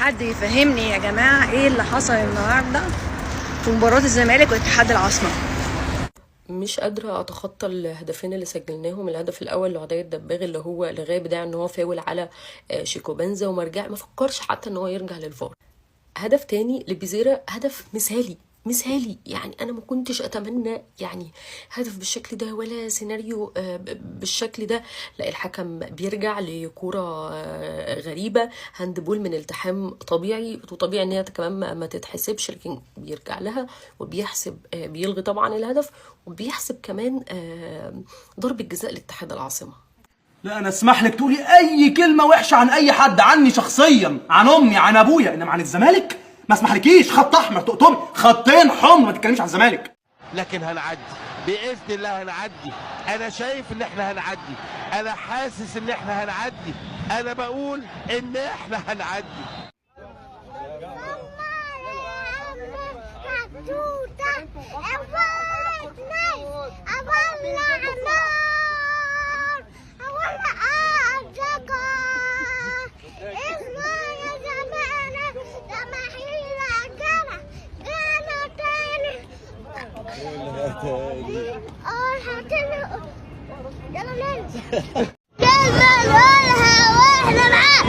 حد يفهمني يا جماعه ايه اللي حصل النهارده في مباراه الزمالك واتحاد العاصمه. مش قادرة أتخطى الهدفين اللي سجلناهم. الهدف الأول لعدي الدباغ اللي هو لغاية بداية إن هو فاول على شيكوبنزا ما فكرش حتى إن هو يرجع للفار. هدف تاني لبيزيرا، هدف مثالي يعني. انا ما كنتش اتمنى يعني هدف بالشكل ده ولا سيناريو بالشكل ده. لا، الحكم بيرجع لكرة غريبة، هاندبول من التحام طبيعي، وطبيعي ان هي كمان ما تتحسبش، لكن بيرجع لها وبيحسب بيلغي طبعا الهدف، وبيحسب كمان ضربة جزاء لاتحاد العاصمة. لا انا اسمح لك تقولي اي كلمه وحشه عن اي حد، عني شخصيا، عن امي، عن ابويا، انما عن الزمالك ما اسمحلكيش. خط احمر تقطمي، خطين حمر ما تتكلميش عن الزمالك. لكن هنعدي باذن الله، هنعدي. انا شايف ان احنا هنعدي، انا حاسس ان احنا هنعدي، انا بقول ان احنا هنعدي. واحنا معاك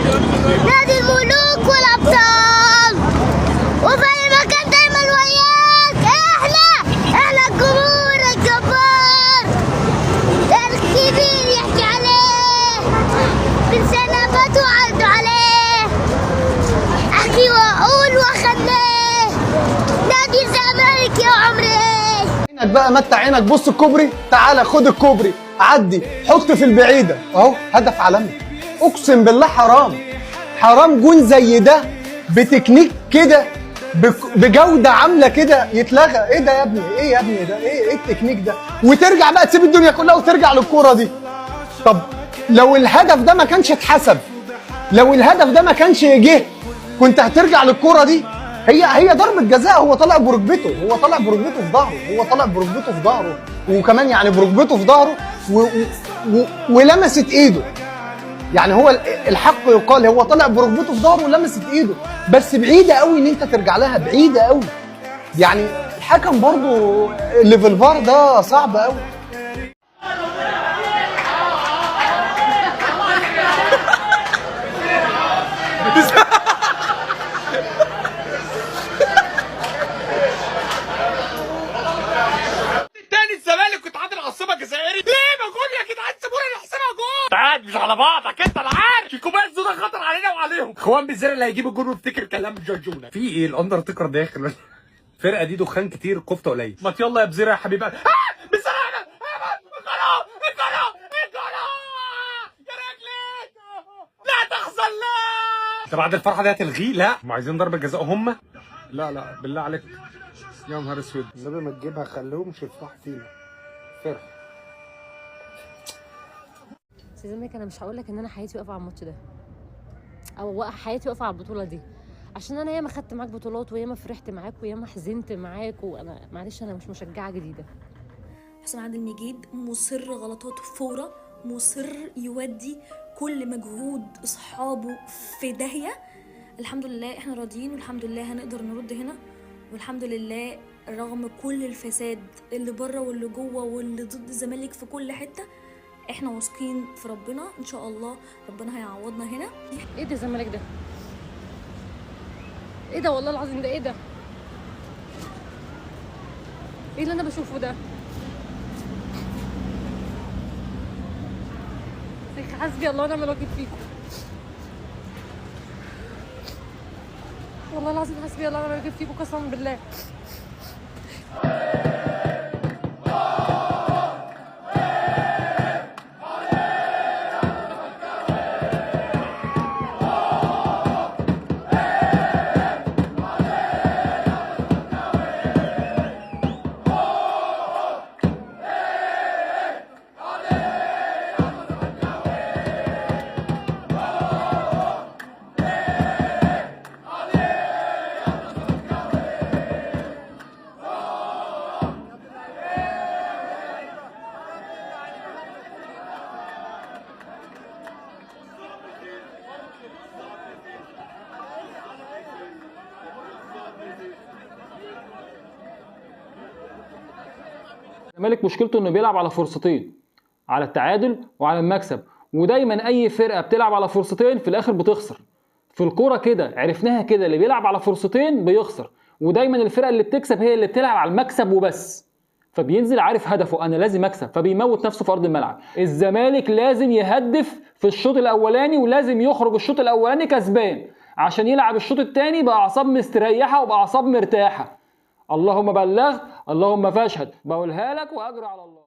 نادي الملوك والابطال، وفي مكان دايما وياك. احنا الجمهور الجبار الكبير يحكي عليه، من سنبات وعرضوا عليه، احكي واقول واخليه نادي الزمالك يا عمري. عينك بقى، متع عينك، بص الكوبري، تعالى خد الكوبري، عدي، حط في البعيده اهو، هدف عالمي. اقسم بالله حرام جون زي ده بتكنيك كده بجوده عامله كده يتلغى. ايه ده يا ابني؟ ايه يا ابني ده؟ ايه التكنيك ده؟ وترجع بقى تسيب الدنيا كلها وترجع للكوره دي. طب لو الهدف ده ما كانش اتحسب، لو الهدف ده ما كانش جه، كنت هترجع للكوره دي؟ هي ضربة جزاء، هو طالع بركبته، هو طالع بركبته في ظهره، وكمان يعني بركبته في ظهره ولمست ايده. يعني هو الحق يقال، هو طالع بركبته في ظهره ولمست ايده، بس بعيده قوي ان انت ترجع لها، بعيده قوي. يعني الحكم برضو اللي في الفار ده صعب قوي. مش على بعضك انت، انا عارف شيكوبنزا ده خطر علينا وعليهم. اخوان بيزيرا اللي هيجيب الجول ويفتكر كلام جرجونا. في ايه؟ الاندرتيكر داخل الفرقه دي دخان كتير، كفته قليل. ما يلا يا بزيرا يا حبيبي. بزيرا يا رجلي، لا تحزن، لا. انت بعد الفرحه دي هتلغيه؟ لا، هم عايزين ضربه جزاء هم. لا بالله عليك، يا نهار اسود. النبي ما تجيبها، خليهم يفرحوا فينا فرح. زمالك، انا مش هقول لك ان انا حياتي واقفه على الماتش ده، او حياتي واقفه على البطوله دي، عشان انا ياما خدت معاك بطولات، وياما فرحت معاك، وياما حزنت معاك، وانا معلش انا مش مشجعه جديده. حسام عادل مجيد مصر غلطاته فورة، مصر يودي كل مجهود اصحابه في داهيه. الحمد لله احنا راضيين، والحمد لله هنقدر نرد هنا، والحمد لله رغم كل الفساد اللي بره واللي جوه واللي ضد الزمالك في كل حته، احنا واثقين في ربنا، ان شاء الله ربنا هيعوضنا هنا. ايه ده الزمالك ده؟ ايه ده والله العظيم؟ ده ايه ده؟ ايه اللي انا بشوفه ده؟ حسبي الله ونعم الوكيل فيكم، والله العظيم حسبي الله ونعم الوكيل فيكم قسما بالله. الزمالك مشكلته انه بيلعب على فرصتين، على التعادل وعلى المكسب، ودايما اي فرقه بتلعب على فرصتين في الاخر بتخسر. في الكوره كده عرفناها كده، اللي بيلعب على فرصتين بيخسر، ودايما الفرقه اللي بتكسب هي اللي بتلعب على المكسب وبس. فبينزل عارف هدفه، انا لازم اكسب، فبيموت نفسه في ارض الملعب. الزمالك لازم يهدف في الشوط الاولاني، ولازم يخرج الشوط الاولاني كسبان عشان يلعب الشوط الثاني باعصاب مستريحه وباعصاب مرتاحه. اللهم بلغت، اللهم فاشهد، بقولها لك واجر على الله.